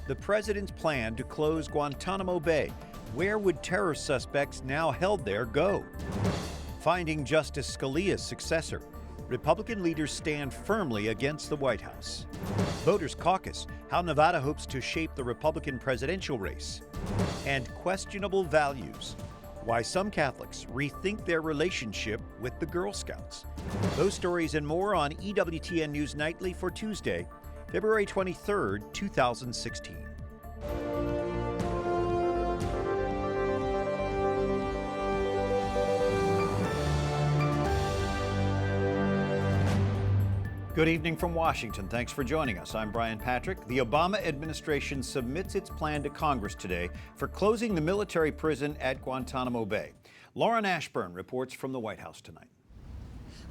the president's plan to close Guantanamo Bay. Where would terror suspects now held there go? Finding Justice Scalia's successor. Republican leaders stand firmly against the White House. Voters caucus, how Nevada hopes to shape the Republican presidential race. And questionable values, why some Catholics rethink their relationship with the Girl Scouts. Those stories and more on EWTN News Nightly for Tuesday, February 23rd, 2016. Good evening from Washington. Thanks for joining us. I'm Brian Patrick. The Obama administration submits its plan to Congress today for closing the military prison at Guantanamo Bay. Lauren Ashburn reports from the White House tonight.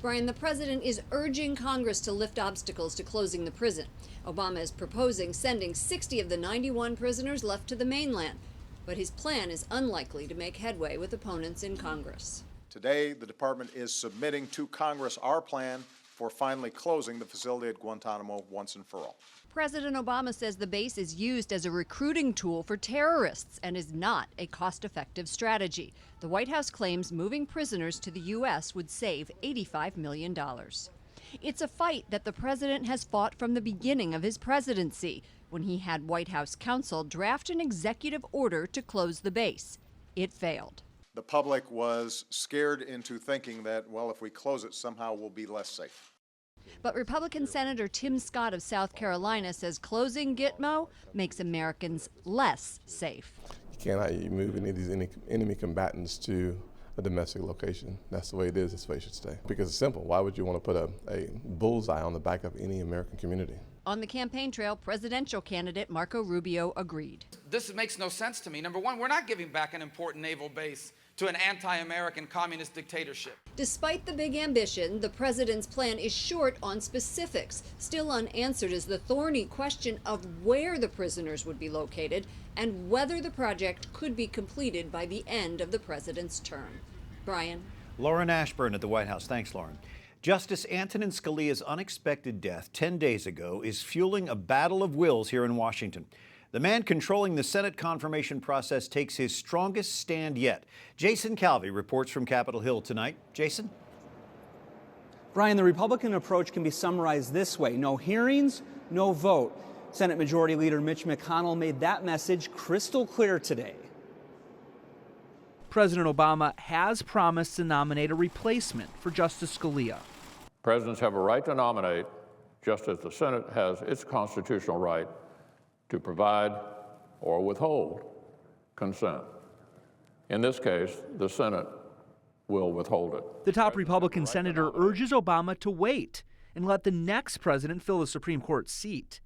Brian, the president is urging Congress to lift obstacles to closing the prison. Obama is proposing sending 60 of the 91 prisoners left to the mainland. But his plan is unlikely to make headway with opponents in Congress. Today, the department is submitting to Congress our plan for finally closing the facility at Guantanamo once and for all. President Obama says the base is used as a recruiting tool for terrorists and is not a cost-effective strategy. The White House claims moving prisoners to the U.S. would save $85 million. It's a fight that the president has fought from the beginning of his presidency, when he had White House counsel draft an executive order to close the base. It failed. The public was scared into thinking that, well, if we close it, somehow we'll be less safe. But Republican Senator Tim Scott of South Carolina says closing Gitmo makes Americans less safe. You cannot move any of these enemy combatants to a domestic location. That's the way it is. That's the way it should stay. Because it's simple. Why would you want to put a bullseye on the back of any American community? On the campaign trail, presidential candidate Marco Rubio agreed. This makes no sense to me. Number one, we're not giving back an important naval base to an anti-American communist dictatorship. Despite the big ambition, the president's plan is short on specifics. Still unanswered is the thorny question of where the prisoners would be located and whether the project could be completed by the end of the president's term. Brian. Lauren Ashburn at the White House. Thanks, Lauren. Justice Antonin Scalia's unexpected death 10 days ago is fueling a battle of wills here in Washington. The man controlling the Senate confirmation process takes his strongest stand yet. Jason Calvi reports from Capitol Hill tonight. Jason? Brian, the Republican approach can be summarized this way: no hearings, no vote. Senate Majority Leader Mitch McConnell made that message crystal clear today. President Obama has promised to nominate a replacement for Justice Scalia. Presidents have a right to nominate, just as the Senate has its constitutional right to provide or withhold consent. In this case, the Senate will withhold it. The top Republican senator urges Obama to wait and let the next president fill the Supreme Court seat.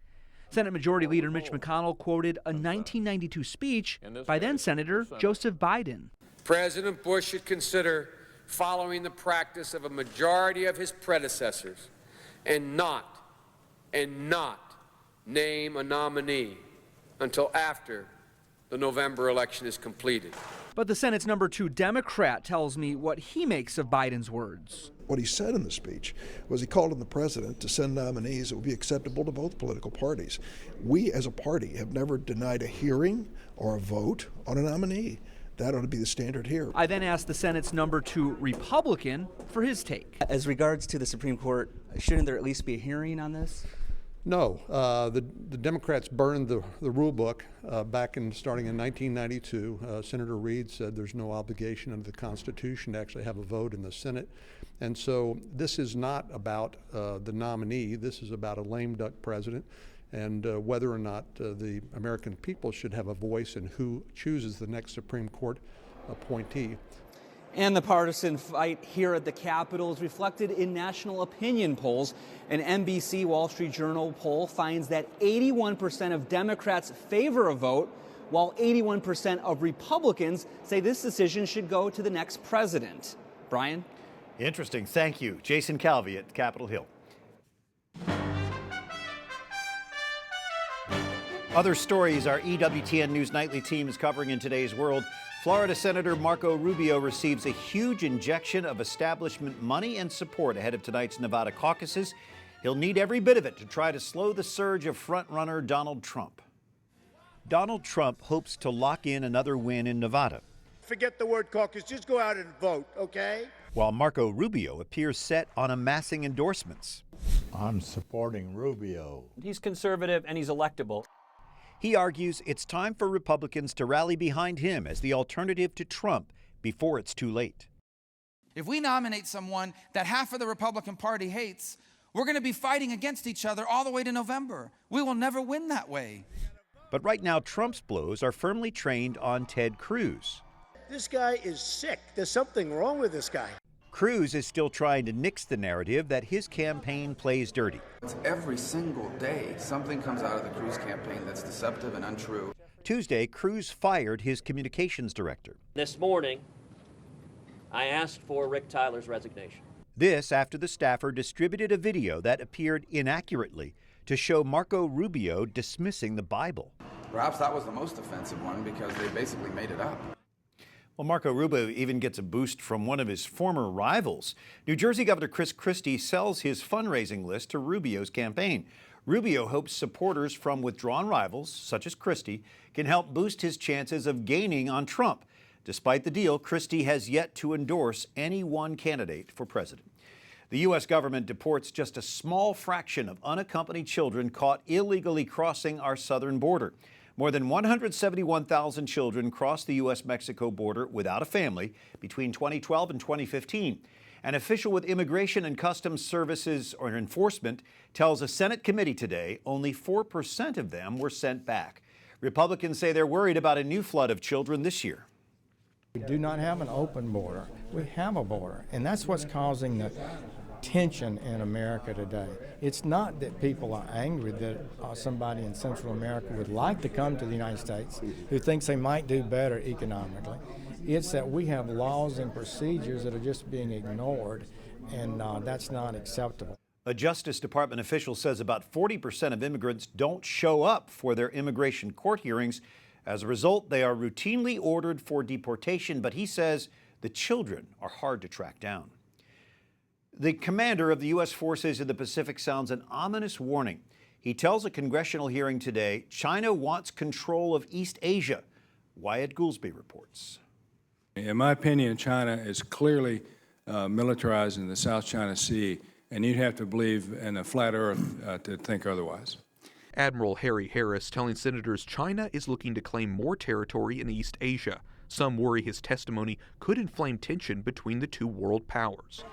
Senate Majority Leader Mitch McConnell quoted a 1992 speech by then Senator Joseph Biden. President Bush should consider following the practice of a majority of his predecessors and not name a nominee until after the November election is completed. But the Senate's number 2 Democrat tells me what he makes of Biden's words. What he said in the speech was he called on the president to send nominees that would be acceptable to both political parties. We as a party have never denied a hearing or a vote on a nominee. That ought to be the standard here. I then asked the Senate's number 2 Republican for his take. As regards to the Supreme Court, shouldn't there at least be a hearing on this? No. The Democrats burned the rule book back starting in 1992. Senator Reid said there's no obligation under the Constitution to actually have a vote in the Senate. And so this is not about the nominee. This is about a lame duck president and whether or not the American people should have a voice in who chooses the next Supreme Court appointee. And the partisan fight here at the Capitol is reflected in national opinion polls. An NBC Wall Street Journal poll finds that 81% of Democrats favor a vote, while 81% of Republicans say this decision should go to the next president. Brian? Interesting. Thank you. Jason Calvi at Capitol Hill. Other stories our EWTN News Nightly team is covering in today's world. Florida Senator Marco Rubio receives a huge injection of establishment money and support ahead of tonight's Nevada caucuses. He'll need every bit of it to try to slow the surge of frontrunner Donald Trump. Donald Trump hopes to lock in another win in Nevada, Forget the word caucus, just go out and vote, okay? while Marco Rubio appears set on amassing endorsements. I'm supporting Rubio. He's conservative and he's electable. He argues it's time for Republicans to rally behind him as the alternative to Trump before it's too late. If we nominate someone that half of the Republican Party hates, we're going to be fighting against each other all the way to November. We will never win that way. But right now, Trump's blows are firmly trained on Ted Cruz. This guy is sick. There's something wrong with this guy. Cruz is still trying to nix the narrative that his campaign plays dirty. Every single day, something comes out of the Cruz campaign that's deceptive and untrue. Tuesday, Cruz fired his communications director. This morning, I asked for Rick Tyler's resignation. This after the staffer distributed a video that appeared inaccurately to show Marco Rubio dismissing the Bible. Perhaps that was the most offensive one because they basically made it up. Well, Marco Rubio even gets a boost from one of his former rivals. New Jersey Governor Chris Christie sells his fundraising list to Rubio's campaign. Rubio hopes supporters from withdrawn rivals, such as Christie, can help boost his chances of gaining on Trump. Despite the deal, Christie has yet to endorse any one candidate for president. The U.S. government deports just a small fraction of unaccompanied children caught illegally crossing our southern border. More than 171,000 children crossed the U.S.-Mexico border without a family between 2012 and 2015. An official with Immigration and Customs Services or Enforcement tells a Senate committee today only 4% of them were sent back. Republicans say they're worried about a new flood of children this year. We do not have an open border. We have a border, and that's what's causing the tension in America today. It's not that people are angry that somebody in Central America would like to come to the United States who thinks they might do better economically. It's that we have laws and procedures that are just being ignored, and that's not acceptable. A Justice Department official says about 40% of immigrants don't show up for their immigration court hearings. As a result, they are routinely ordered for deportation, but he says the children are hard to track down. The commander of the U.S. forces in the Pacific sounds an ominous warning. He tells a congressional hearing today China wants control of East Asia. Wyatt Goolsby reports. In my opinion, China is clearly militarized in the South China Sea, and you'd have to believe in a flat earth to think otherwise. Admiral Harry Harris telling senators China is looking to claim more territory in East Asia. Some worry his testimony could inflame tension between the two world powers.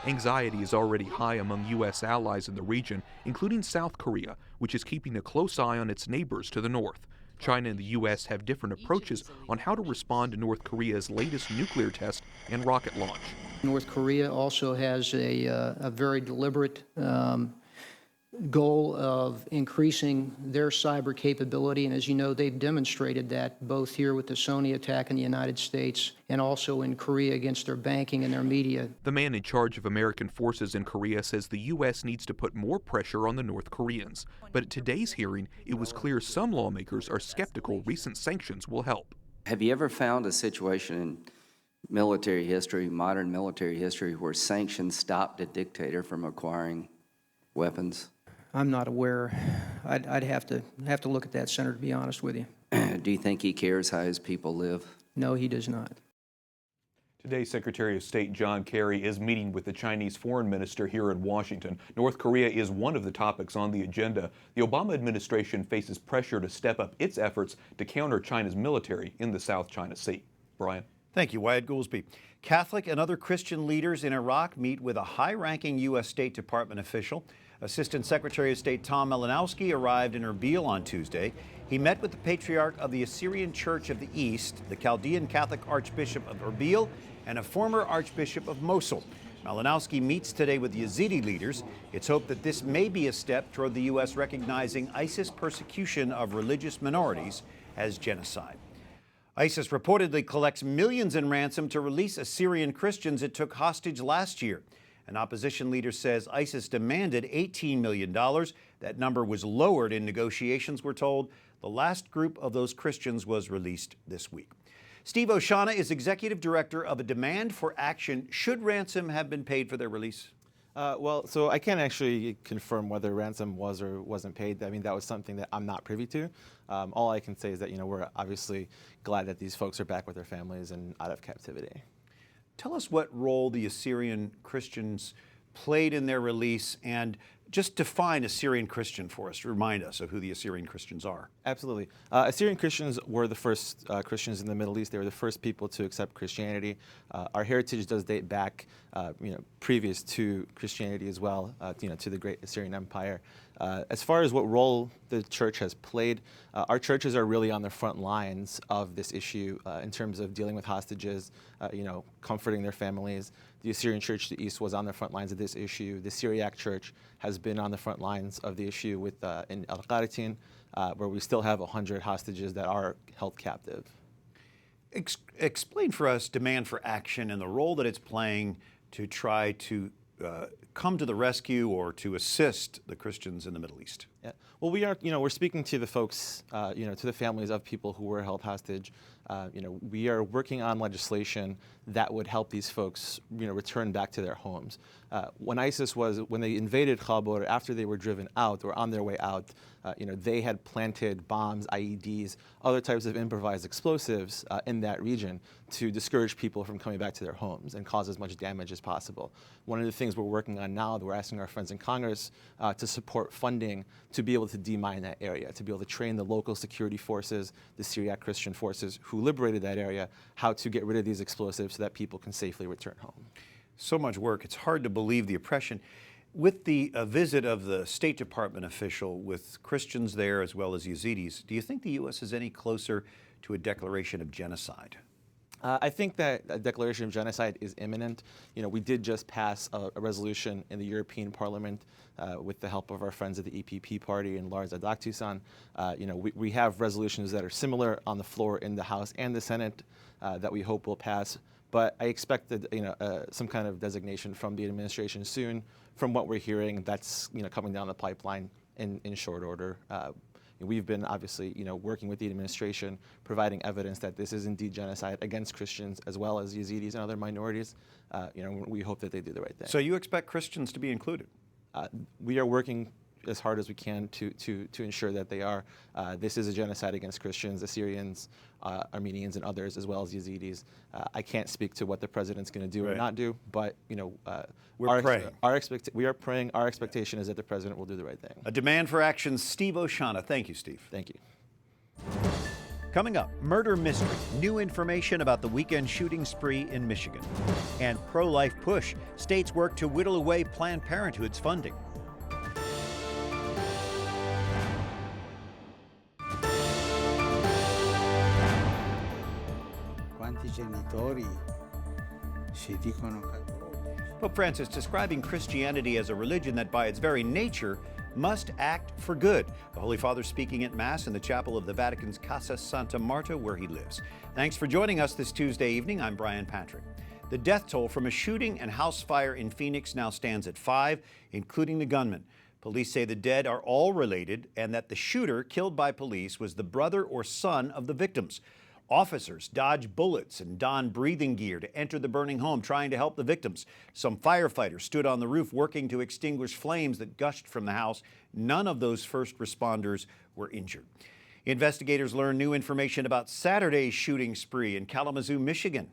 Anxiety is already high among U.S. allies in the region, including South Korea, which is keeping a close eye on its neighbors to the north. China and the U.S. have different approaches on how to respond to North Korea's latest nuclear test and rocket launch. North Korea also has a very deliberate goal of increasing their cyber capability, and as you know, they've demonstrated that both here with the Sony attack in the United States and also in Korea against their banking and their media. The man in charge of American forces in Korea says the U.S. needs to put more pressure on the North Koreans. But at today's hearing, it was clear some lawmakers are skeptical recent sanctions will help. Have you ever found a situation in military history, modern military history, where sanctions stopped a dictator from acquiring weapons? I'm not aware. I'd have to look at that, Senator, to be honest with you. Do you think he cares how his people live? No, he does not. Today, Secretary of State John Kerry is meeting with the Chinese foreign minister here in Washington. North Korea is one of the topics on the agenda. The Obama administration faces pressure to step up its efforts to counter China's military in the South China Sea. Brian. Thank you, Wyatt Goolsby. Catholic and other Christian leaders in Iraq meet with a high-ranking U.S. State Department official. Assistant Secretary of State Tom Malinowski arrived in Erbil on Tuesday. He met with the Patriarch of the Assyrian Church of the East, the Chaldean Catholic Archbishop of Erbil, and a former Archbishop of Mosul. Malinowski meets today with Yazidi leaders. It's hoped that this may be a step toward the U.S. recognizing ISIS persecution of religious minorities as genocide. ISIS reportedly collects millions in ransom to release Assyrian Christians it took hostage last year. An opposition leader says ISIS demanded $18 million. That number was lowered in negotiations, we're told. The last group of those Christians was released this week. Steve Oshana is executive director of a demand for action. Should ransom have been paid for their release? Well, so I can't actually confirm whether ransom was or wasn't paid. I mean, that was something that I'm not privy to. All I can say is that, we're obviously glad that these folks are back with their families and out of captivity. Tell us what role the Assyrian Christians played in their release, and just define Assyrian Christian for us. Remind us of who the Assyrian Christians are. Absolutely. Assyrian Christians were the first Christians in the Middle East. They were the first people to accept Christianity. Our heritage does date back, previous to Christianity as well, to the great Assyrian Empire. As far as what role the church has played, our churches are really on the front lines of this issue in terms of dealing with hostages, comforting their families. The Assyrian Church to the East was on the front lines of this issue. The Syriac Church has been on the front lines of the issue with in Al-Qaratin, where we still have 100 hostages that are held captive. Explain for us demand for action and the role that it's playing to try to come to the rescue or to assist the Christians in the Middle East. Yeah. Well, we are, we're speaking to the folks, to the families of people who were held hostage. We are working on legislation that would help these folks, return back to their homes. When they invaded Khabur, after they were driven out or on their way out, they had planted bombs, IEDs, other types of improvised explosives in that region to discourage people from coming back to their homes and cause as much damage as possible. One of the things we're working on now, that we're asking our friends in Congress to support funding to be able to demine that area, to be able to train the local security forces, the Syriac Christian forces who liberated that area, how to get rid of these explosives so that people can safely return home. So much work. It's hard to believe the oppression. With the visit of the State Department official with Christians there as well as Yazidis, do you think the U.S. is any closer to a declaration of genocide? I think that a declaration of genocide is imminent. We did just pass a resolution in the European Parliament with the help of our friends at the EPP party and Lars Adaktusson. We have resolutions that are similar on the floor in the House and the Senate that we hope will pass. But I expect that, some kind of designation from the administration soon. From what we're hearing, that's coming down the pipeline in short order. We've been obviously working with the administration, providing evidence that this is indeed genocide against Christians as well as Yazidis and other minorities. We hope that they do the right thing. So you expect Christians to be included? We are working as hard as we can to ensure that they are. This is a genocide against Christians, Assyrians, Armenians, and others, as well as Yazidis. I can't speak to what the president's going to do or not do, but we're praying. We are praying. Our expectation is that the president will do the right thing. A demand for action. Steve Oshana. Thank you, Steve. Thank you. Coming up, murder mystery, new information about the weekend shooting spree in Michigan, and pro-life push. States work to whittle away Planned Parenthood's funding. Pope Francis describing Christianity as a religion that by its very nature must act for good. The Holy Father speaking at Mass in the chapel of the Vatican's Casa Santa Marta, where he lives. Thanks for joining us this Tuesday evening. I'm Brian Patrick. The death toll from a shooting and house fire in Phoenix now stands at 5, including the gunman. Police say the dead are all related and that the shooter killed by police was the brother or son of the victims. Officers dodged bullets and donned breathing gear to enter the burning home, trying to help the victims. Some firefighters stood on the roof working to extinguish flames that gushed from the house. None of those first responders were injured. Investigators learned new information about Saturday's shooting spree in Kalamazoo, Michigan.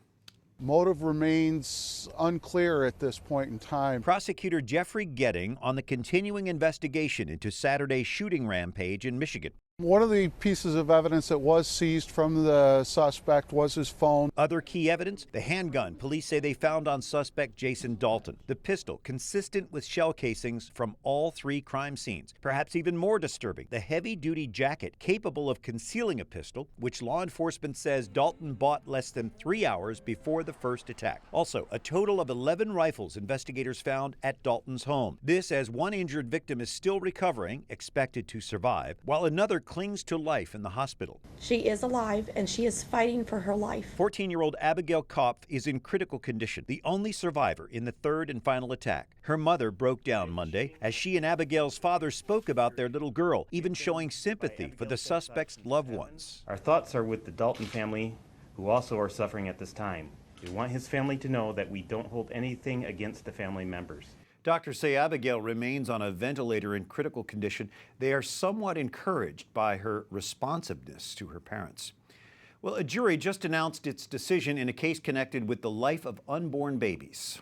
Motive remains unclear at this point in time. Prosecutor Jeffrey Getting on the continuing investigation into Saturday's shooting rampage in Michigan. One of the pieces of evidence that was seized from the suspect was his phone. Other key evidence, the handgun police say they found on suspect Jason Dalton. The pistol, consistent with shell casings from all 3 crime scenes. Perhaps even more disturbing, the heavy-duty jacket capable of concealing a pistol, which law enforcement says Dalton bought less than 3 hours before the first attack. Also, a total of 11 rifles investigators found at Dalton's home. This as one injured victim is still recovering, expected to survive, while another clings to life in the hospital. She is alive and she is fighting for her life. 14-year-old Abigail Kopf is in critical condition, the only survivor in the third and final attack. Her mother broke down Monday as she and Abigail's father spoke about their little girl, even showing sympathy for the suspect's loved ones. Our thoughts are with the Dalton family, who also are suffering at this time. We want his family to know that we don't hold anything against the family members. Doctors say Abigail remains on a ventilator in critical condition. They are somewhat encouraged by her responsiveness to her parents. Well, a jury just announced its decision in a case connected with the life of unborn babies.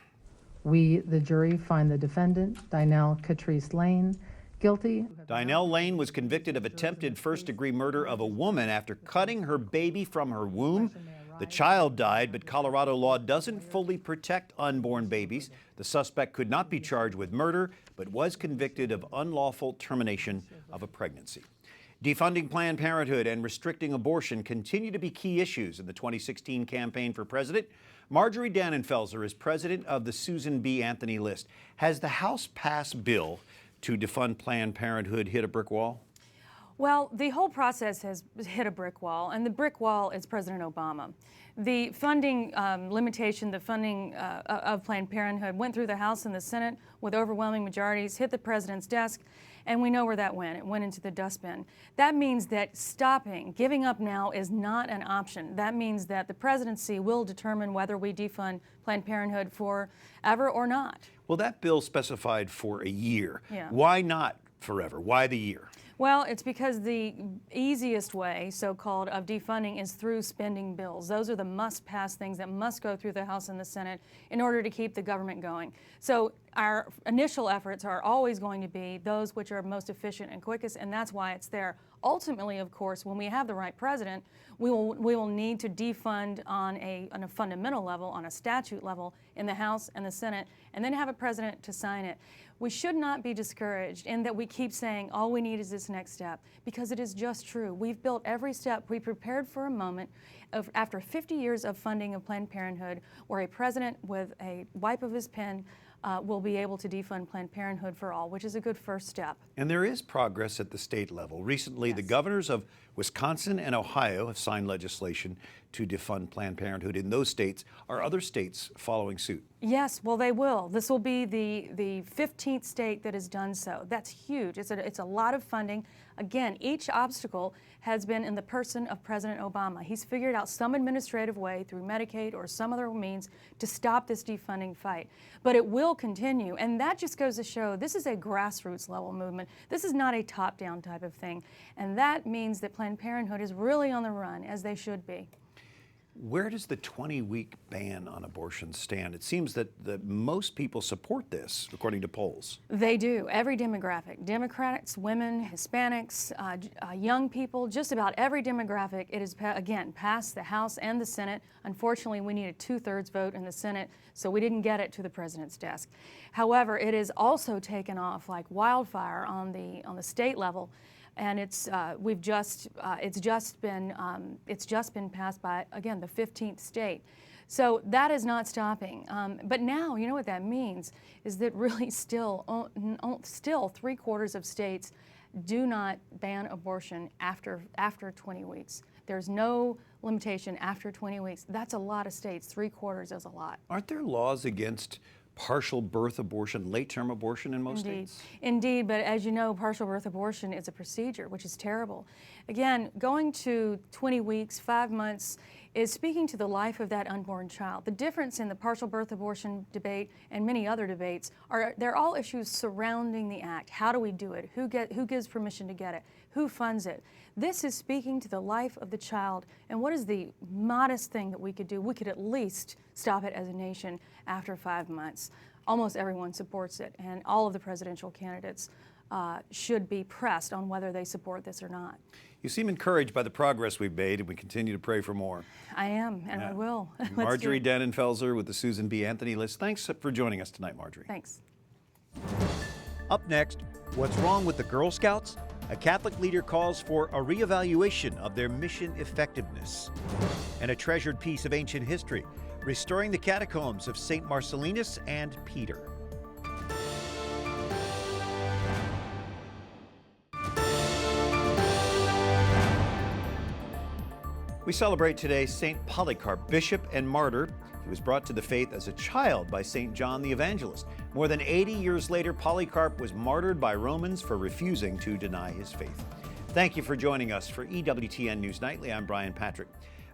We, the jury, find the defendant, Dynell Catrice Lane, guilty. Dynell Lane was convicted of attempted first-degree murder of a woman after cutting her baby from her womb. The child died, but Colorado law doesn't fully protect unborn babies. The suspect could not be charged with murder, but was convicted of unlawful termination of a pregnancy. Defunding Planned Parenthood and restricting abortion continue to be key issues in the 2016 campaign for president. Marjorie Dannenfelser is president of the Susan B. Anthony List. Has the House passed bill to defund Planned Parenthood hit a brick wall? Well, the whole process has hit a brick wall, and the brick wall is President Obama. The funding limitation, the funding of Planned Parenthood went through the House and the Senate with overwhelming majorities, hit the president's desk, and we know where that went. It went into the dustbin. That means that giving up now is not an option. That means that the presidency will determine whether we defund Planned Parenthood forever or not. Well, that bill specified for a year. Yeah. Why not forever? Why the year? Well, it's because the easiest way, so-called, of defunding is through spending bills. Those are the must-pass things that must go through the House and the Senate in order to keep the government going. So our initial efforts are always going to be those which are most efficient and quickest, and that's why it's there. Ultimately, of course, when we have the right president, we will need to defund on a fundamental level, on a statute level, in the House and the Senate, and then have a president to sign it. We should not be discouraged in that we keep saying all we need is this next step, because it is just true. We've built every step. We prepared for a moment after 50 years of funding of Planned Parenthood, where a president with a wipe of his pen will be able to defund Planned Parenthood for all, which is a good first step. And there is progress at the state level. Recently, the governors of Wisconsin and Ohio have signed legislation to defund Planned Parenthood in those states. Are other states following suit? Yes, well, they will. This will be the 15th state that has done so. That's huge. It's a lot of funding. Again, each obstacle has been in the person of President Obama. He's figured out some administrative way through Medicaid or some other means to stop this defunding fight. But it will continue, and that just goes to show this is a grassroots level movement. This is not a top-down type of thing, and that means that Planned Parenthood is really on the run, as they should be. Where does the 20-week ban on abortion stand? It seems that most people support this, according to polls. They do. Every demographic. Democrats, women, Hispanics, young people, just about every demographic. It is, again, passed the House and the Senate. Unfortunately, we need a 2/3 vote in the Senate, so we didn't get it to the president's desk. However, it is also taken off like wildfire on the state level. And it's just been passed by, again, the 15th state. So that is not stopping. But now, you know what that means is that really still 3/4 of states do not ban abortion after 20 weeks. There's no limitation after 20 weeks. That's a lot of states. 3/4 is a lot. Aren't there laws against partial birth abortion, late-term abortion in most states? Indeed, but as you know, partial birth abortion is a procedure, which is terrible. Again, going to 20 weeks, 5 months, is speaking to the life of that unborn child. The difference in the partial birth abortion debate and many other debates they're all issues surrounding the act. How do we do it? Who gives permission to get it? Who funds it? This is speaking to the life of the child, and what is the modest thing that we could do? We could at least stop it as a nation after 5 months. Almost everyone supports it, and all of the presidential candidates should be pressed on whether they support this or not. You seem encouraged by the progress we've made, and we continue to pray for more. I am, and I will. Marjorie Dannenfelser with the Susan B. Anthony List. Thanks for joining us tonight, Marjorie. Thanks. Up next, what's wrong with the Girl Scouts? A Catholic leader calls for a reevaluation of their mission effectiveness. And a treasured piece of ancient history, restoring the catacombs of St. Marcellinus and Peter. We celebrate today St. Polycarp, bishop and martyr. He was brought to the faith as a child by St. John the Evangelist. More than 80 years later, Polycarp was martyred by Romans for refusing to deny his faith. Thank you for joining us for EWTN News Nightly. I'm Brian Patrick.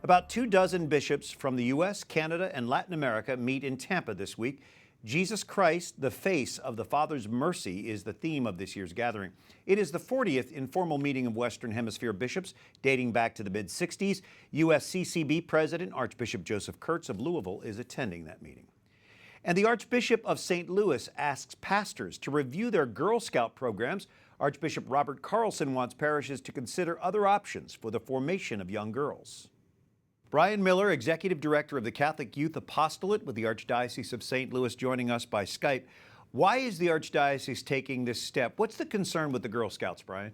About 24 bishops from the U.S., Canada, and Latin America meet in Tampa this week. Jesus Christ, the face of the Father's mercy, is the theme of this year's gathering. It is the 40th informal meeting of Western Hemisphere bishops, dating back to the mid-60s. USCCB President Archbishop Joseph Kurtz of Louisville is attending that meeting. And the Archbishop of St. Louis asks pastors to review their Girl Scout programs. Archbishop Robert Carlson wants parishes to consider other options for the formation of young girls. Brian Miller, Executive Director of the Catholic Youth Apostolate with the Archdiocese of St. Louis, joining us by Skype. Why is the Archdiocese taking this step? What's the concern with the Girl Scouts, Brian?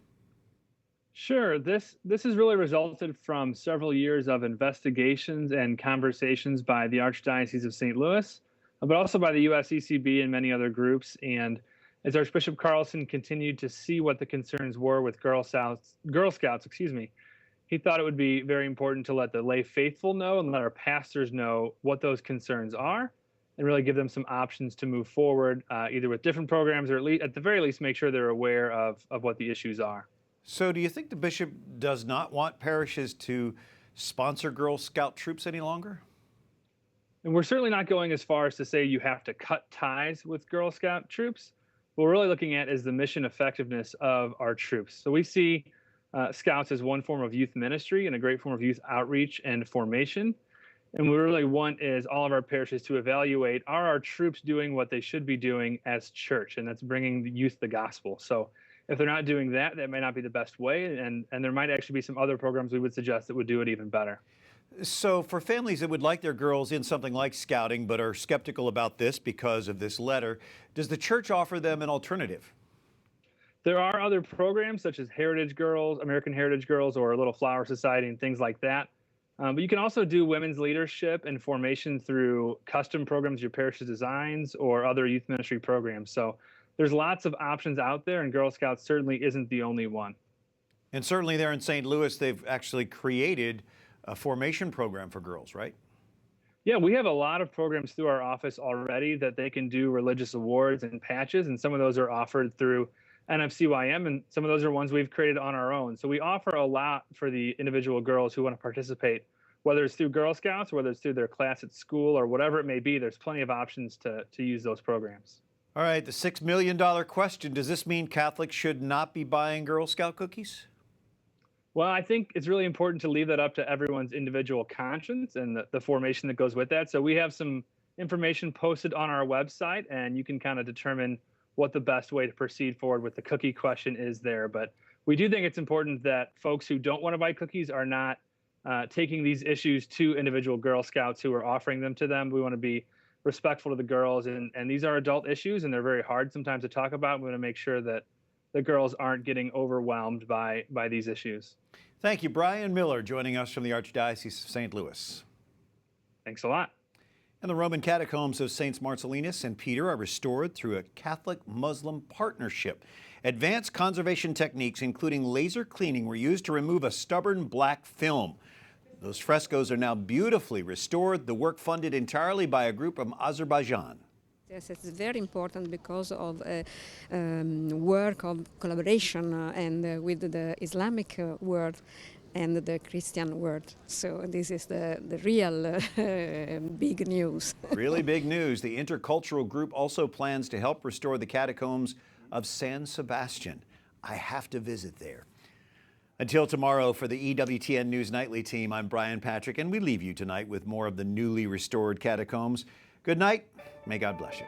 Sure. This has really resulted from several years of investigations and conversations by the Archdiocese of St. Louis, but also by the USCCB and many other groups. And as Archbishop Carlson continued to see what the concerns were with Girl Scouts, he thought it would be very important to let the lay faithful know and let our pastors know what those concerns are, and really give them some options to move forward, either with different programs or at the very least make sure they're aware of what the issues are. So do you think the bishop does not want parishes to sponsor Girl Scout troops any longer? And we're certainly not going as far as to say you have to cut ties with Girl Scout troops. What we're really looking at is the mission effectiveness of our troops. So we see Scouts as one form of youth ministry and a great form of youth outreach and formation. And what we really want is all of our parishes to evaluate, are our troops doing what they should be doing as church? And that's bringing the youth the gospel. So if they're not doing that, that may not be the best way. And there might actually be some other programs we would suggest that would do it even better. So for families that would like their girls in something like scouting but are skeptical about this because of this letter, does the church offer them an alternative? There are other programs such as Heritage Girls, American Heritage Girls, or Little Flower Society and things like that. But you can also do women's leadership and formation through custom programs your parish designs or other youth ministry programs. So there's lots of options out there, and Girl Scouts certainly isn't the only one. And certainly there in St. Louis, they've actually created a formation program for girls, right? Yeah, we have a lot of programs through our office already that they can do religious awards and patches, and some of those are offered through NFCYM, and some of those are ones we've created on our own. So we offer a lot for the individual girls who want to participate, whether it's through Girl Scouts, whether it's through their class at school, or whatever it may be. There's plenty of options to use those programs. All right, the $6 million question. Does this mean Catholics should not be buying Girl Scout cookies? Well, I think it's really important to leave that up to everyone's individual conscience and the formation that goes with that. So we have some information posted on our website, and you can kind of determine what the best way to proceed forward with the cookie question is there. But we do think it's important that folks who don't want to buy cookies are not taking these issues to individual Girl Scouts who are offering them to them. We want to be respectful to the girls, and these are adult issues, and they're very hard sometimes to talk about. We want to make sure that the girls aren't getting overwhelmed by these issues. Thank you, Brian Miller, joining us from the Archdiocese of St. Louis. Thanks a lot. And the Roman catacombs of Saints Marcellinus and Peter are restored through a Catholic-Muslim partnership. Advanced conservation techniques, including laser cleaning, were used to remove a stubborn black film. Those frescoes are now beautifully restored, the work funded entirely by a group from Azerbaijan. Yes, it's very important because of work of collaboration and with the Islamic world and the Christian world. So this is the real big news. Really big news. The intercultural group also plans to help restore the catacombs of San Sebastian. I have to visit there. Until tomorrow, for the EWTN News Nightly team, I'm Brian Patrick, and we leave you tonight with more of the newly restored catacombs. Good night. May God bless you.